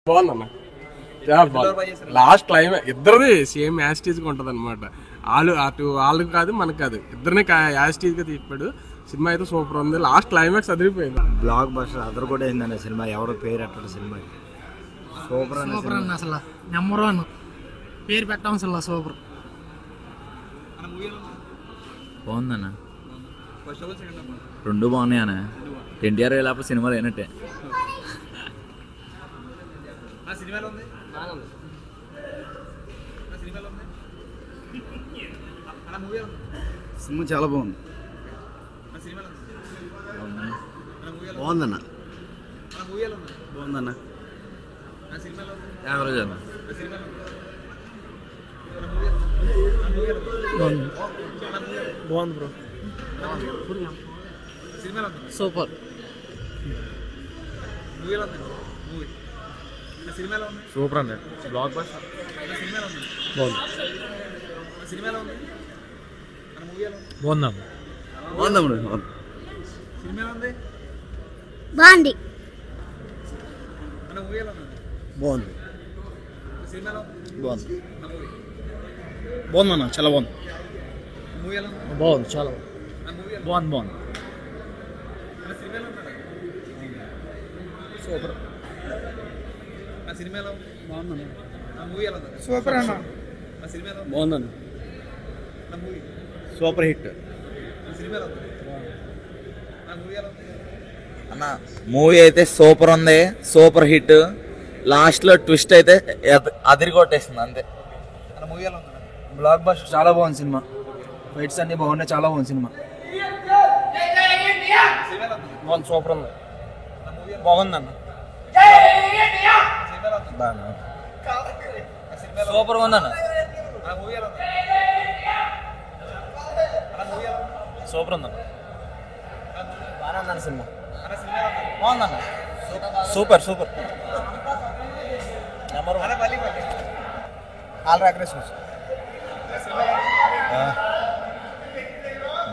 బాగుందన్న, last climax ఇద్దరిది same యాస్టీజ్ గా ఉంటది అనమాట. వాళ్ళకి కాదు మనకు కాదు, ఇద్దరిని యాస్టీజ్ గా తీపాడు. సినిమా అయితే సూపర్ ఉంది, లాస్ట్ క్లైమాక్స్ అదిరిపోయింది. బ్లాక్ బస్టర్ అదర్ కూడా అయిందన్న సినిమా, ఎవరో పేరు ఎట్టడు సినిమా సూపర్ అన్న, అసలు నెంబర్ 1 పేరు పెట్టాం అసలు సూపర్. బాగుందన్న, రెండు బాగున్నాయి అన్న. ఎన్టీఆర్ లేకపోతే సినిమా లేనట్టే. సినిమా చాలా బాగుంది. బాగుందన్న, బాగుందన్న, యావరేజ్ అన్న. బాగుంది బ్రో, సూపర్. సూపర్ అండి, బ్లాక్ బస్టర్ బాగుంది. బాగుందా బాగుంది బాగుంది బాగుంది బాగుంది బాగుందన్న, చాలా బాగుంది. బాగుంది, చాలా బాగుంది. బాగుంది సూపర్. సూపర్ అన్న, బాగుందన్న, సూపర్ హిట్ అన్న. మూవీ అయితే సూపర్ ఉంది, సూపర్ హిట్. లాస్ట్ లో ట్విస్ట్ అయితే అదిరి కొట్టేస్తుంది అంతే. బ్లాక్ బస్టర్ చాలా బాగుంది సినిమా, ఫైట్స్ అన్ని బాగున్నాయి, చాలా బాగుంది సినిమా. బాగుంది, సూపర్ ఉంది, బాగుందన్న, సూపర్ ఉందన్న, సూపర్ ఉందన్న, బాగా ఉందన్న సినిమా, బాగుందన్న, సూపర్ సూపర్. నెంబర్ 1 ఆల్ రాక్రేషన్స్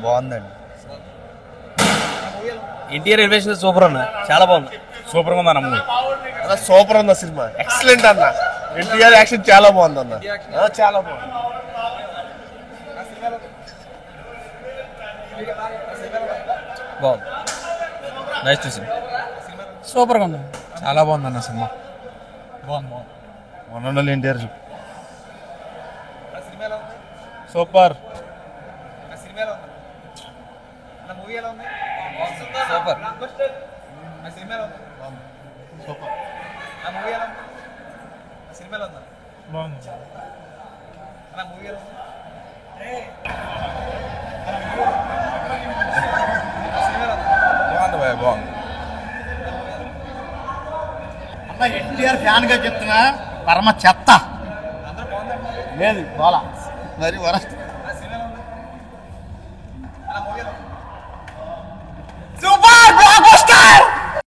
బాగుందండి. ఎన్టీఆర్ ఎలివేషన్ సూపర్ అన్న, చాలా బాగుంది, సూపర్ గా ఉంది అన్న. అలా సూపర్ ఉంది సినిమా, ఎక్సలెంట్ అన్న. ఎన్టీఆర్ యాక్షన్ చాలా బాగుంది అన్న, చాలా బాగుంది. బాగుంది, నైస్ టు సీ. సూపర్ గా ఉంది, చాలా బాగుంది అన్న సినిమా. బాగుంది. One NTR super super. బాగుంది. బాగుంది. అన్న ఎన్టీఆర్ ఫ్యాన్ గా చెప్తున్నా, పరమ చెత్త లేదు బాలా మరి వరస్ట్.